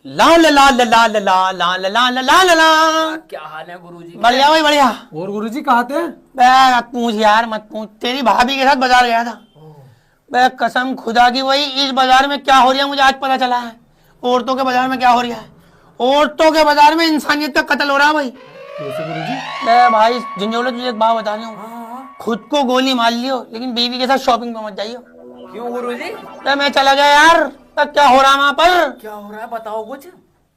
ला ला ला ला ला ला ला ला ला ला ला ला ला। क्या हाल है गुरुजी? बढ़िया भाई बढ़िया। और गुरुजी कहाँ थे? बे मत पूछ यार मत पूछ, तेरी भाभी के साथ बाजार गया था। बे कसम खुदा की, वही इस बाजार में क्या हो रहा है मुझे आज पता चला है। औरतों के बाजार में क्या हो रहा है, औरतों के बाजार में इंसानियत का कत्ल हो रहा है भाई। कैसे गुरुजी? बे भाई झंझोले, तुझे एक बात बता रही हूँ, खुद को गोली मार लियो लेकिन बीवी के साथ शॉपिंग पे मत जाइयो। क्यों गुरुजी? बे मैं चला गया यार, तब क्या हो रहा है वहां पर। क्या हो रहा है बताओ कुछ।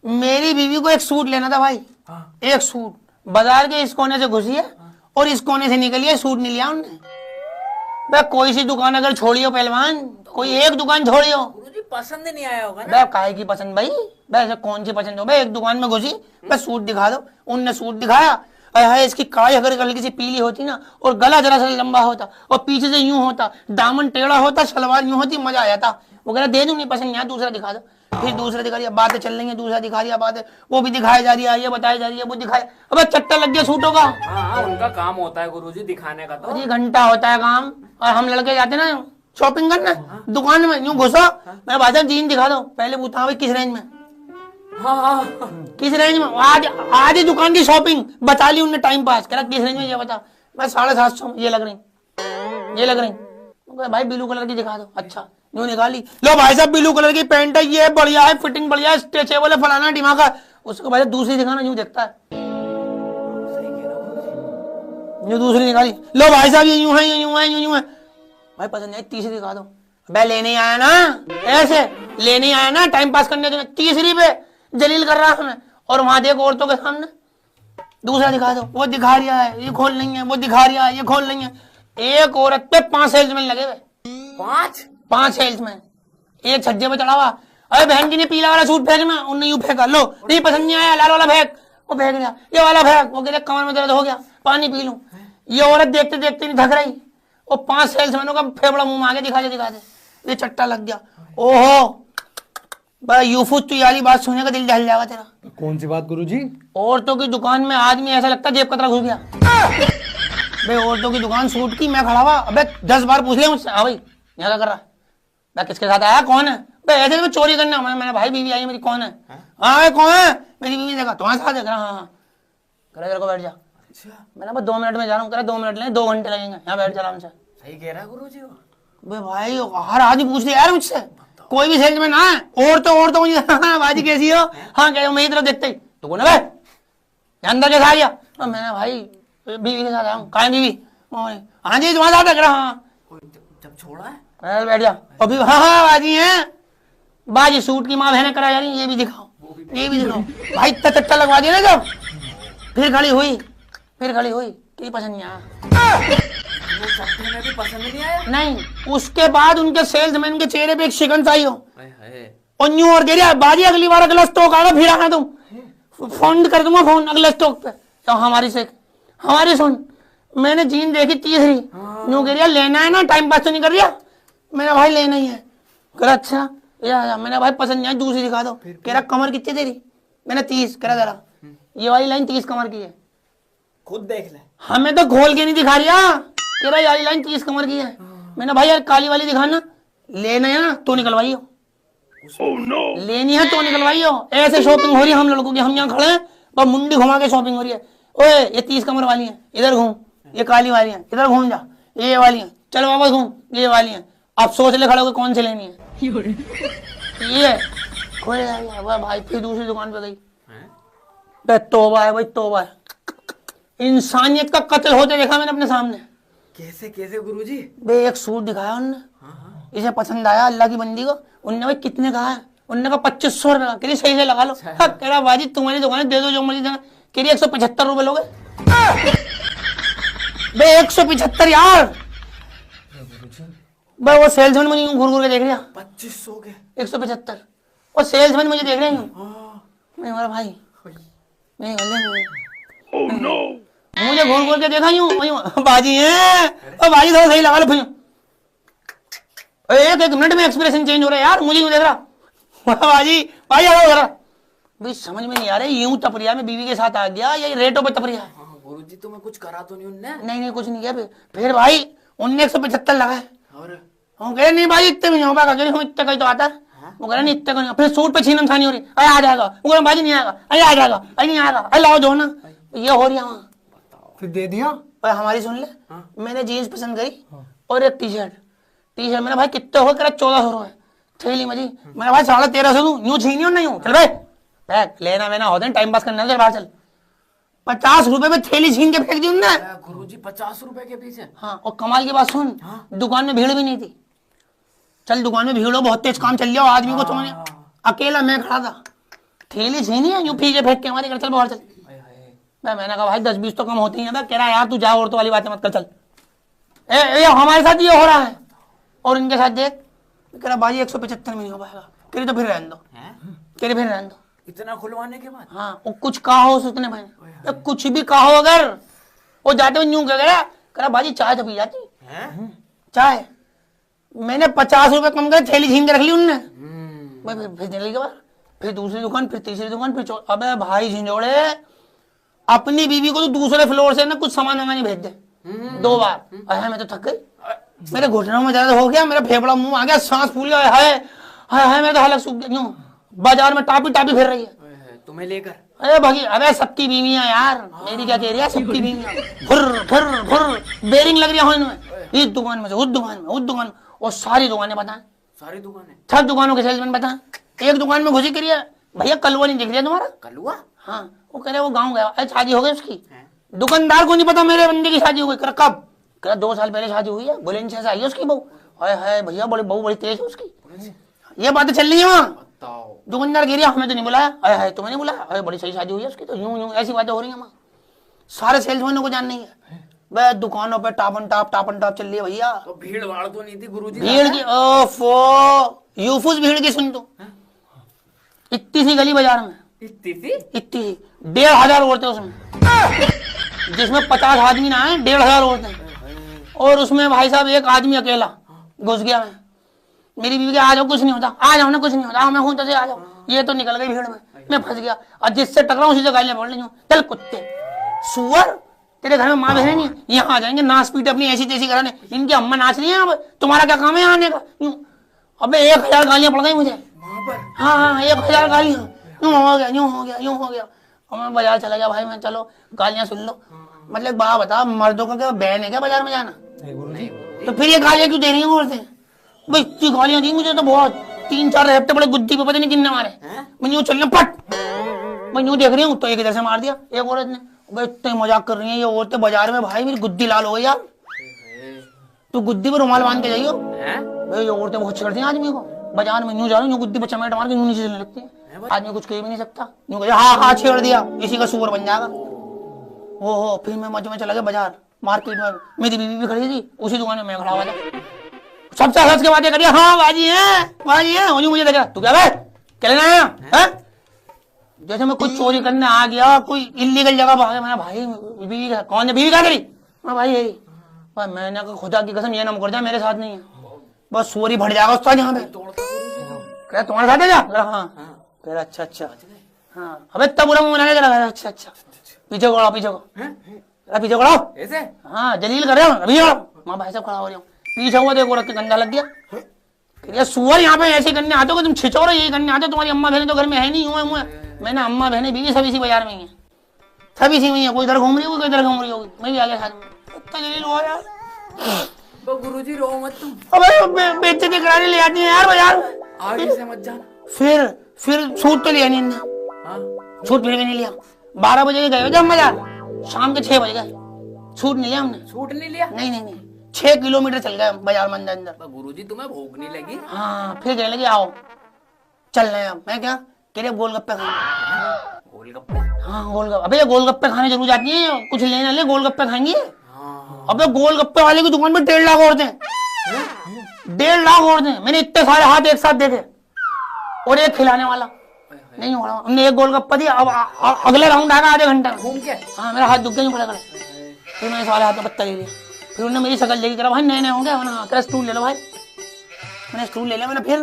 मेरी बीवी को एक सूट लेना था भाई। एक सूट बाजार के इस कोने से घुसी है और इस कोने से निकली है, सूट नहीं लिया उनने। बे कोई सी दुकान अगर छोड़ियो पहलवान, कोई एक दुकान छोड़ियो। गुरुजी पसंद नहीं आया होगा ना? बे काहे की पसंद भाई, बे ऐसे कौन सी पसंद हो। बे एक दुकान में घुसी, बस सूट दिखा दो, उनने सूट दिखाया। है इसकी काई अगर हल्की सी पीली होती ना और गला जरा सा लंबा होता और पीछे से यूं होता, दामन टेढ़ा होता, सलवार यूं होती, मजा आ जाता। वो कह रहा दे दूं नहीं पसंद, यहाँ दूसरा दिखा दो। फिर दूसरा दिखा रही है, बातें चल रही है, दूसरा दिखा रही है, बातें वो भी दिखाई जा रही है, ये बताई जा रही है, वो दिखाए। अब चट्टा लग गया सूटों का। हाँ उनका काम होता है गुरुजी दिखाने का। तो अरे घंटा होता है काम, और हम लड़के जाते ना शॉपिंग करना दुकान में, यूं घुसो, मैं भाई साहब जीन दिखा दो, पहले पूछता भाई किस रेंज में। हाँ किस रेंज में, आज ही दुकान की शॉपिंग बता ली उनने, टाइम पास करा। किस रेंज में ये बता, मैं 750 ये लग रही, ये लग रही। भाई ब्लू कलर की दिखा दो। अच्छा यूं निकाली, लो भाई साहब ब्लू कलर की पैंट है, ये बढ़िया है, फिटिंग बढ़िया है, स्ट्रेचेबल है, फलाना दिमाग है। उसको भाई दूसरी दिखाना, यूं देखता है, यूं दूसरी निकाली, लो भाई साहब ये यूं है, ये यूं है, यूं है। भाई पसंद नहीं, तीसरी दिखा दो। भाई लेने आया ना, ऐसे लेने आया ना, टाइम पास करने के। तीसरी पे जलील कर रहा हमें, और वहां देखो औरतों के सामने दूसरा दिखा दो, वो दिखा रहा है, ये खोल नहीं है, वो दिखा रहा है, ये खोल नहीं है। एक औरत पे 5 सेल्समैन लगे हुए। 5 सेल्समैन एक छज्जे पे चढ़ा हुआ। अरे बहन जी ने पीला वाला सूट फेंकना, उन्हें यूं फेंका, लो नहीं पसंद नहीं आया, लाल वाला फेंक, वो फेंक दिया, ये वाला फेंक, वो कहते कमर में दर्द हो गया, पानी पी लूं। ये औरत देखते देखते नहीं थक रही, वो 5 सेल्समैनों का फेफड़ा मुंह में आगे दिखाते दिखाते ये चट्टा लग गया। ओहो भाई यूफुस तू यारी बात सुनने का दिल जल जाएगा तेरा। कौन सी बात गुरुजी? औरतों की दुकान में आदमी ऐसा लगता है जेब कतरा घुस गया। बे औरतों की दुकान सूट की, मैं खड़ा हुआ, अबे 10 बार पूछ लिया मुझसे, हाँ भाई यहाँ क्या कर रहा है, किसके साथ आया, कौन है। बे ऐसे में चोरी करना, मैंने भाई बीवी आई मेरी, कौन है। हाँ भाई कौन है, मेरी बीवी देखा तुम्हारे साथ देख रहा। हाँ करे तेरे को बैठ जा। मैंने 2 मिनट में जा रहा हूँ, करे 2 मिनट लेंगे, 2 घंटे लगेंगे, यहाँ बैठ जा आराम से। सही कह रहा है गुरुजी। बे भाई हर आदमी पूछ लिया यार मुझसे, कोई भी सेल्समैन ना है, औरतों मुझे हाँ बाजी कैसी हो, हाँ क्या मेरी तरफ देखते ही तो बोला भाई अंदर कैसा आ गया। मैंने भाई बीवी के साथ आया हूँ। कहाँ बीवी? हाँ जी तुम्हारे साथ देख रहा। हाँ जब छोड़ा है बैठ जा अभी। हाँ हाँ बाजी है, बाजी सूट की माँ बहने करा जा रही, ये भी दिखाओ, ये भी दिखाओ। भाई इतना चट्टा लगवा दिया ना जब, फिर खड़ी हुई, तेरी पसंद नहीं आया। में भी पसंद नहीं आया? नहीं, उसके बाद उनके सेल्समैन के चेहरे पे एक शिकन आई हो और न्यू और दे बाजी अगली बार अगला स्टॉक आएगा फिर आना तुम, फोन कर दूंगा, फोन अगले स्टॉक पे। तो हमारी सुन, मैंने जीन देखी तीसरी, न्यू कह रहा लेना है ना, टाइम पास तो नहीं कर रहा। मैंने भाई लेना ही है। कह अच्छा या मैंने भाई पसंद नहीं है, दूसरी दिखा दो। कह रहा कमर कितनी तेरी, मैंने 30। कह रहा जरा ये वाली लाइन 30 कमर की है, खुद देख ले। हमें तो खोल के नहीं दिखा रहा, कह रहा ये लाइन 30 कमर की है। मैंने भाई यार काली वाली दिखाना, लेना है ना तो निकलवाइयो। लेनी है तो निकलवाइयो। ऐसे शॉपिंग हो रही है हम लड़कों की, हम यहाँ खड़े हैं बस मुंडी घुमा के शॉपिंग हो रही है। ओए ये 30 कमर वाली है, इधर घूम, ये काली वाली है, इधर घूम जा, ये वाली है, चल वापस घूम, ये वाली है। अब सोच ले खड़े हो कौन सी लेनी है। ये खोल भाई, फिर दूसरी दुकान पे गई। तौबा है भाई तौबा है, इंसानियत का कत्ल होते देखा मैंने अपने सामने। कैसे कैसे गुरुजी? बे एक सूट दिखाया उनने, इसे पसंद आया अल्लाह की बंदी को। उनने भाई कितने कहा है, उनने कहा 2500 रुपए का। कह रही सही से लगा लो। कह रहा बाजी तुम्हारी दुकान दे दो जो मर्जी देना। कह रही 175 रुपए लोगे। बे 175 यार। बे वो सेल्समैन मुझे घूर घूर के देख रहा, 2500 के 175। वो सेल्समैन मुझे देख रहे हैं, मैं हमारा भाई मुझे घूर घूर के देखा यूं बाजी है, बाजी थोड़ा सही लगा लो। एक मिनट में एक्सप्रेशन चेंज हो रहा है यार, मुझे यूं देख रहा बाजी भाई भाई समझ में नहीं आ रहा यूं तपरिया में बीवी के साथ आ गया या रेटों पे तपरिया है। गुरुजी तुम्हें कुछ करा तो नहीं उनने? नहीं कुछ नहीं किया। फिर भाई उनने 175 लगाए और हम कह नहीं भाई इतने में नहीं हो पाएगा, इतने कहीं तो आता है। वो कह रहा नहीं इतना करना, फिर सूट पे छीनम छानी हो रही, अरे आ जाएगा, वो कह रहा भाजी नहीं आएगा, अरे आ जाएगा, अरे नहीं आएगा, अरे लाओ दो ना, ये हो रही है वहाँ। फिर दे दिया। और हमारी सुन ले, मैंने जीन्स पसंद करी और एक टी शर्ट मैंने भाई कितने हो, कह 1400 रुपए थैली में जी। मैंने भाई 1350 दूं, यूं छीनी हो नहीं हूँ, चल भाई बैग लेना वेना होते टाइम पास करना, चल बाहर चल। 50 रुपए में थैली छीन के फेंक दी उनने। गुरुजी 50 रुपए के पीछे। हाँ, और कमाल की बात सुन, दुकान में भीड़ भी नहीं थी। चल दुकान में भीड़ हो, बहुत तेज काम चल रहा हो, आदमी को तुमने, अकेला मैं खड़ा था, थैली छीनी है यूं पीछे फेंक के हमारे घर, चल बाहर चल। मैंने कहा भाई 10-20 तो कम होती है। कह रहा यार तू जा, औरतों वाली बातें मत कर, चल। ए हमारे साथ ये हो रहा है और इनके साथ देख। कह रहा भाई 175 में नहीं हो पाएगा। कह रही तो फिर रहने दो, कह रही फिर रहने दो। इतना खुलवाने के बाद? हाँ, वो कुछ कहा हो उसने भाई, कुछ भी कहा हो अगर, वो जाते हुए यूं कह रहा भाजी चाय तो पी जाती चाय। मैंने 50 रुपए कम कर थैली छीन के रख ली उनने। फिर चली के बाद, फिर दूसरी दुकान, फिर तीसरी दुकान, फिर अबे भाई झिंझोड़े, अपनी बीवी को तो दूसरे फ्लोर से ना कुछ सामान मंगाने भेज दे 2 बार। अरे मैं तो थक गई, मेरे घुटनों में ज्यादा हो गया, मेरा फेफड़ा मुंह आ गया, सांस फूल गया, है मेरा तो हालत सूख गया। बाजार में टापी फिर रही है तुम्हें लेकर। अरे भागी, अबे सबकी बीवियां यार, मेरी क्या कह रही है, सबकी बीवियां फुर बेरिंग लग रही है इनमें, इस दुकान में से उस दुकान में, उस दुकान, और सारी दुकानें बताएं, सारी दुकानें, सब दुकानों के सेल्समैन बताएं। एक दुकान में घुसी करिए, भैया कलवा नहीं दिख रहा तुम्हारा? कलुआ? हाँ, वो कह रहे वो गाँव गया, अरे शादी हो गई उसकी। दुकानदार को नहीं पता मेरे बंदे की शादी हो गई। कब? कह 2 साल पहले शादी हुई है, बुलंदशहर से आई है उसकी बहू। है भैया, बड़ी बहू बड़ी तेज है उसकी, ये बातें चल रही है वहाँ। दुकानदार कह रही है हमें तो नहीं बुलाया, है तुम्हें नहीं बुलाया, अरे बड़ी सही शादी हुई है उसकी, तो यूं ऐसी बातें हो रही है वहाँ। सारे सेल्समैनों को जान नहीं है, वह दुकानों पे टापन टाप चल रही है भैया। तो भीड़ भाड़ तो नहीं थी गुरुजी? भीड़ की ओफो, यूफुस भीड़ की सुन तू, इतनी सी गली बाजार में, इतनी 1,500 औरतें उसमें, जिसमें 50 आदमी ना आए, 1,500 औरतें। और उसमें भाई साहब एक आदमी अकेला घुस गया। मैं, मेरी बीवी के आ जाओ कुछ नहीं होता, आ जाओ ना कुछ नहीं होता, मैं हूं तो आ जाओ। ये तो निकल गई भीड़ में, मैं फंस गया, और जिससे टकराऊं उसी से गालियां बोल रही हूँ, चल कुत्ते सुअर, तेरे घर में माँ बहन नहीं है, यहाँ आ जाएंगे नाच पीट अपनी ऐसी तैसी कराने, इनकी अम्मा नाच रही है, अब तुम्हारा क्या काम है आने का? अबे 1000 गालियां पड़ गई मुझे। हाँ 1000 गालियां, यूं हो गया। और मैं बाजार चला गया भाई, मैं चलो गालियां सुन लो। मतलब बात बता, मर्दों का क्या बहन है क्या बाजार में जाना? तो फिर ये गालियां क्यों दे रही हैं औरतें? भाई इतनी गालियां दी मुझे तो बहुत, 3-4 हफ्ते बड़े गुद्दी पे पता नहीं कितने मारे। मैं यूं चल पट, मैं यूं देख रही हूँ तो एक इधर से मार दिया एक औरत ने। भाई इतने मजाक कर रही है ये औरतें बाजार में, भाई मेरी गुद्दी लाल हो गई यार। तू गुद्दी पर रुमाल बांध के जाइयो। भाई ये औरतें बहुत छेड़ती हैं आदमी को बाजार में, यूं जा रही हूँ गुद्दी पर चमेट मार के यूं नीचे चलने लगती है। आदमी कुछ कह भी नहीं सकता, यूं कहे हाँ छेड़ दिया, इसी का सुअर बन जाएगा। हो फिर मैं मजे में चला गया बाजार, मार्केट में मेरी बीवी भी खड़ी थी, उसी दुकान में मैं खड़ा हुआ था। सबसे हंस के बातें करिए, हाँ बाजी है, मुझे देखा तू क्या क्या लेना है? जैसे मैं कुछ चोरी करने आ गया, कोई इलीगल जगह भाग गया। मैंने भाई बीवी कौन है, बीवी क्या करी? भाई यही। भाई मैंने कहा खुदा की कसम ये ना मुकर जाए, मेरे साथ नहीं है, बस सोरी भट जाएगा उसका यहाँ पे। कह तुम्हारे साथ है क्या? हाँ। कह अच्छा हाँ। अबे इतना बुरा मुंह बनाने का? अच्छा पीछे को पीछे को ऐसे? हाँ जलील कर रहे हो अभी, माँ भाई साहब खड़ा हो रही हूँ, पीछे हुआ देखो रख के गंदा लग गया। सुअर यहाँ पे ऐसे करने आते हो कि तुम छिचोरो यही करने आते हो, तुम्हारी अम्मा बहने तो घर में है नहीं, हुआ मैंने अम्मा बहने बीवी सभी इसी बाजार में ही है, सभी इसी में है, कोई इधर घूम रही होगी कोई इधर घूम रही होगी, मैं भी आ गया साथ में। इतना जलील हुआ यार। तो गुरुजी रो मत तुम, अबे बेइज्जती कराने ले आती है यार बाजार में, आगे से मत जाना। फिर सूट तो लिया नहीं इनने, सूट फिर भी नहीं लिया। 12 बजे गए जब बाजार, शाम के 6 बज गए, सूट नहीं लिया हमने। सूट नहीं लिया? नहीं 6 किलोमीटर चल गए बाजार में अंदर। गुरुजी तुम्हें भूख नहीं लगी? हाँ फिर कहने लगे आओ चल रहे हैं। मैं क्या कह रहे गोलगप्पे खाएंगे। गोलगप्पे? हाँ गोलगप्पे। अबे गोलगप्पे खाने जरूर जाती है, कुछ लेने ले गोलगप्पे खाएंगे। अबे गोलगप्पे वाले की दुकान पे 1.5 लाख औरतें, 1.5 लाख औरतें। मैंने इतने सारे हाथ एक साथ देखे, और एक खिलाने वाला नहीं हो रहा। हमने एक गोलगप्पा दिया, अब अगले राउंड आएगा आधे घंटे में घूम के। हाँ मेरा हाथ दुख गया पड़ा कर, फिर मैंने सारे हाथ में पत्ता ले लिया। फिर उन्होंने मेरी शकल देखी, करा भाई नए होंगे। हाँ कह स्टूल ले लो भाई, मैंने स्टूल ले लिया। मैंने फिर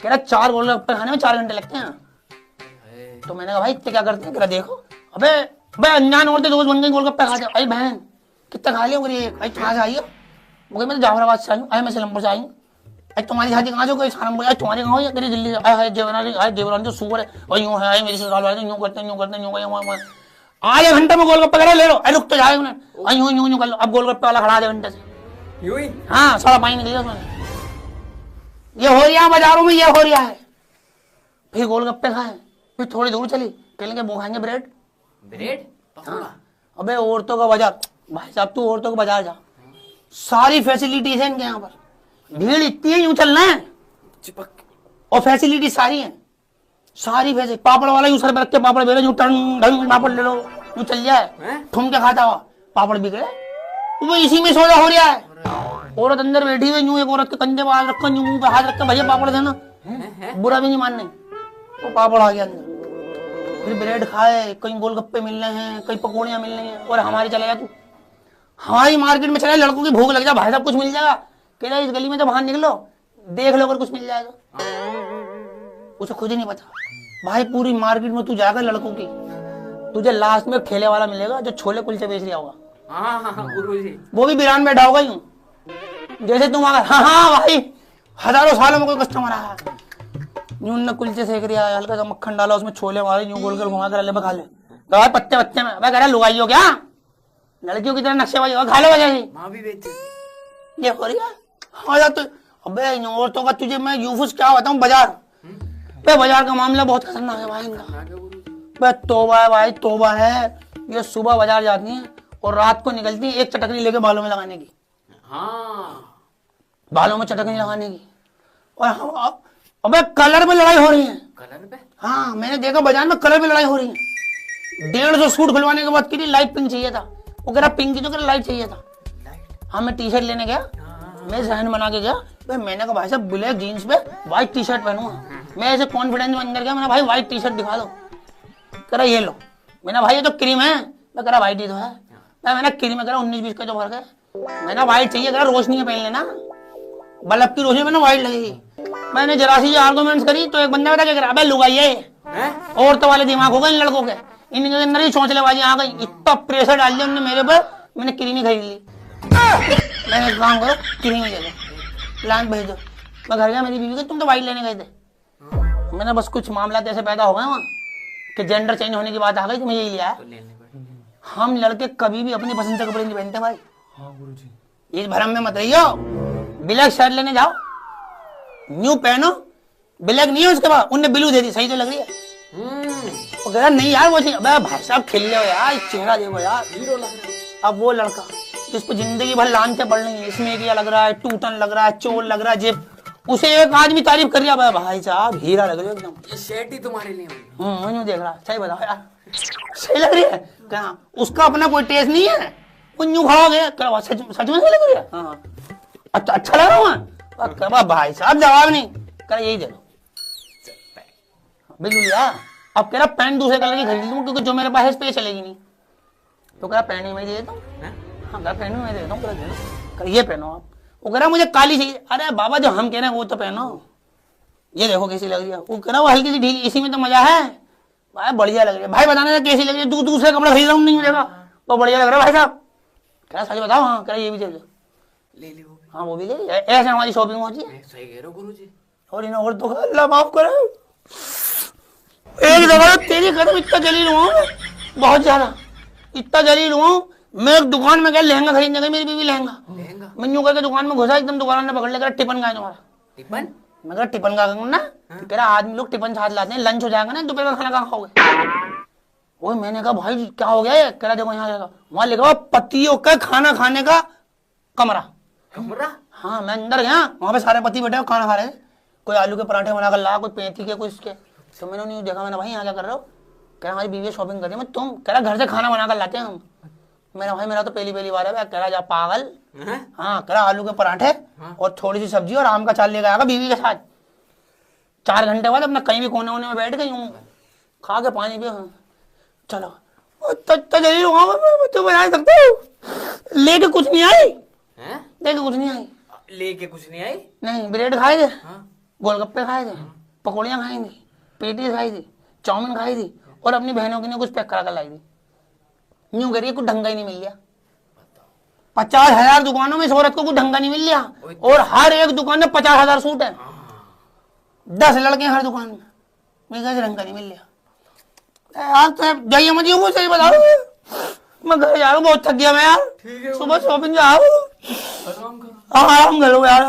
कह रहा 4 गोलगप्पे खाने में 4 घंटे लगते हैं। तो मैंने कहा भाई इतने क्या करते हैं? कह रहा देखो। अबे भाई अनजान औरतें दोस्त बन गई गोलगप्पे खाते। अरे बहन कितना खा लिया? कहाँ से आई हो? मैं तो जाफराबाद से आई हूँ। मैं सिलमपुर से आई हूँ। अरे तुम्हारी शादी कहाँ से कोई सारम बोला तुम्हारी कहाँ हो तेरी दिल्ली से देवरानी जो सुअर है और यूं है मेरी ससुराल वाले यूं करते यूं आधे घंटे में गोलगप्पे करा ले लो। अरे रुक तो जाए उन्हें यूं यूं यूं कर लो। अब गोलगप्पे वाला खड़ा आधे घंटे से यूं ही हाँ सारा पानी निकल गया उसमें। ये हो रहा है बाजारों में, ये हो रहा है। फिर गोलगप्पे खाए, फिर थोड़ी दूर चली, कहलेंगे वो खाएंगे ब्रेड। ब्रेड पकौड़ा। अबे औरतों का बाजार, भाई साहब तू औरतों का बाजार जा, सारी फैसिलिटीज है इनके यहाँ पर। भीड़ इतनी है यूं चलना है चिपक और फैसिलिटी सारी है, सारी फैसिलिटी। पापड़ वाला यूं सर पे रख के पापड़ बेले यूं टन ढंग पापड़ ले लो यूं चल जाए, हैं? ठुम के खाता हुआ पापड़ बिगड़े। वो इसी में सौदा हो रहा है। औरत अंदर बैठी हुई यूं, एक औरत के कंधे पे हाथ रखकर यूं मुंह पे हाथ रखकर भैया पापड़ देना, बुरा भी नहीं मानने। वो पापड़ आ गया अंदर, फिर ब्रेड खाए, कहीं गोलगप्पे मिल रहे हैं, कहीं पकौड़ियां मिल रही हैं। और हमारी चले जा तू, हमारी मार्केट में चले, लड़कों की भूख लग जा, भाई साहब कुछ मिल जाएगा, कह इस गली में तो बाहर निकलो देख लो अगर कुछ मिल जाएगा। उसे खुद ही नहीं पता भाई, पूरी मार्केट में तू जाकर लड़कों की, तुझे लास्ट में ठेले वाला मिलेगा जो छोले कुलचे बेच रहा होगा। हाँ गुरुजी, वो भी बिरान बैठा होगा यूं जैसे तुम अगर हाँ भाई हजारों सालों में कोई कस्टमर आया, यूं न कुलचे सेक रहा है, हल्का सा मक्खन डाला उसमें छोले मारे, यूं गोल गोल घुमा कर ले खा ले भाई पत्ते पत्ते में। मैं कह रहा लुगाई हो क्या, लड़कियों की तरह नक्शेबाजी हो, खा लो वजह से माँ भी बेचती। ये हो रही है। हाँ यार तो अबे इन औरतों का तुझे मैं यूफुस क्या बताऊं, बाजार पे बाजार का मामला बहुत खतरनाक है भाई इनका। बे तौबा है भाई तौबा है। ये सुबह बाजार जाती हैं और रात को निकलती हैं एक चटकनी लेके बालों में लगाने की, हाँ बालों में चटकनी लगाने की। और अबे कलर पे लड़ाई हो रही है। कलर पे हाँ मैंने देखा बाजार में कलर पे लड़ाई हो रही है। 150 सूट खुलवाने के बाद की लाइट पिंक चाहिए था, वो कह रहा पिंक की तो कह रहा लाइट चाहिए था। हाँ मैं टी शर्ट लेने गया, मैं जहन बना के गया भाई, मैंने कहा भाई साहब ब्लैक जीन्स पे व्हाइट टी शर्ट पहनूंगा। मैं ऐसे कॉन्फिडेंस में अंदर गया, मैंने भाई व्हाइट टी शर्ट दिखा दो, कह रहा ये लो। मैंने भाई ये तो क्रीम है, मैं कह रहा व्हाइट ही तो है। मैंने क्रीम में कह रहा 19-20 का जो फर्क है। मैंने व्हाइट चाहिए, कह रहा रोशनी में पहन लेना, बल्ब की रोशनी में ना व्हाइट लगेगी। मैंने जरा सी आर्गुमेंट्स करी तो एक बंदा बता क्या कह रहा, अबे लुगाइए औरतों वाले दिमाग हो गए इन लड़कों के, इनके अंदर ही चौंचलेबाजी आ गई। इतना प्रेशर डाल दिया उन्होंने मेरे पर, मैंने क्रीम ही खरीद ली। मैंने एक काम करो क्रीम ही दे दो, प्लांट भेज दो। मैं घर गया, मेरी बीवी को तुम तो व्हाइट लेने गए थे। मैंने बस कुछ मामला ऐसे पैदा हो गए वहाँ कि जेंडर चेंज होने की बात आ गई तो मैं यही लिया है। हम लड़के कभी भी अपनी पसंद के कपड़े नहीं पहनते भाई। हाँ गुरुजी। इस भरम में मत रहियो। ब्लैक शर्ट लेने जाओ न्यू पहनो, ब्लैक नहीं है उसके बाद उनने ब्लू दे दी, सही तो लग रही है। वो कह रहा नहीं यार वो चाहिए। अबे भाई साहब खिल जाओ यार, चेहरा देखो यार हीरो लग रहा है। अब वो लड़का जिसको जिंदगी भर लानते पड़ रही है, इसमें क्या लग रहा है, टूटन लग रहा है, चोर लग रहा है, जेब, उसे एक आदमी तारीफ कर रहा है, भाई साहब हीरा लग रही है एकदम। ये शर्ट ही तुम्हारे लिए मुझे देख रहा, सही बताओ यार सही लग रही है क्या? उसका अपना कोई टेस्ट नहीं है, वो यूं खड़ा हो गया, सच में सही लग रही है। हाँ अच्छा लग रहा हूँ भाई साहब, जवाब नहीं कर यही दे दो बिल्कुल यार। अब कह रहा पैंट दूसरे कलर की खरीद लूं क्योंकि जो मेरे पास है इस पे चलेगी नहीं, तो कह रहा पैंट ही मैं दे देता हूँ। हाँ कह पैंट मैं दे देता हूँ, ये पहनो आप। वो कह रहा मुझे काली चाहिए। अरे बाबा जो हम कह रहे हैं वो तो पहनो, ये देखो कैसी लग रही है। वो कह रहा वो हल्की सी ढीली, इसी में तो मजा है भाई, बढ़िया लग रही है भाई, बताने से कैसी लग रही है, तू दूसरे कपड़े खरीद रहा हूँ नहीं मिलेगा वो बढ़िया लग रहा है भाई साहब। कह रहा सच बताओ, हाँ कह रहा ये भी दे दो, ले ली वो भी। हाँ वो भी ले, ऐसे हमारी शॉपिंग होती है। सही कह रहे हो गुरुजी। और इन औरतों का अल्लाह माफ करे, एक दफा तेरी कदम इतना जलील हुआ हूँ, बहुत ज्यादा इतना जलील हुआ हूँ। मैं एक दुकान में गया लहंगा खरीदने गई, मेरी बीवी लहंगा मैं यूं करके दुकान में घुसा, एकदम दुकान ने पकड़ लिया, टिफिन का तुम्हारा टिफिन। मैं कहा टिफिन का ना, कह रहा आदमी लोग टिफिन साथ लाते हैं, लंच हो जाएगा ना, दोपहर का खाना कहाँ खाओगे। वो मैंने कहा भाई क्या हो गया ये, कह रहा देखो यहाँ वहां लिखा हुआ पतियों का खाना खाने का कमरा। कमरा? हाँ मैं अंदर गया, वहां पे सारे पति बैठे खाना खा रहे थे, कोई आलू के पराठे बनाकर ला, कोई पेंती के, कोई इसके। तो मैंने नहीं देखा, मैंने भाई यहाँ क्या कर रहे हो, कह रहा हमारी बीवी शॉपिंग कर रही है। मैं तुम, कह रहा घर से खाना बनाकर लाते हैं हम। मेरा भाई मेरा तो पहली बार है। कह रहा जा पागल, हाँ कह रहा आलू के पराठे और थोड़ी सी सब्जी और आम का चाल लेकर आएगा बीवी के साथ। 4 घंटे बाद अपना कहीं भी कोने में बैठ गई हूँ, खा के पानी पियो, चलो जरूर हुआ तो बना सकते हो। लेके कुछ नहीं आई, लेके कुछ नहीं आई, लेके कुछ नहीं आई। नहीं ब्रेड खाए थे, गोलगप्पे खाए थे, पकौड़ियाँ खाई थी, पेटीज खाई थी, चाउमीन खाई थी, और अपनी बहनों के लिए कुछ पैक करा कर लाई थी। यूं करिए कुछ ढंगा ही नहीं मिल गया। 50,000 दुकानों में इस औरत को कुछ ढंग का नहीं मिल लिया, और हर एक दुकान में 50,000 सूट है, 10 लड़के हैं हर दुकान में, मैं कैसे ढंग का नहीं मिल लिया यार। तो जाइए मत मुझे सही बताओ, मैं घर जा रहा हूँ, बहुत थक गया मैं यार। ठीक है सुबह शॉपिंग जाओ, आराम करो। आराम करो यार।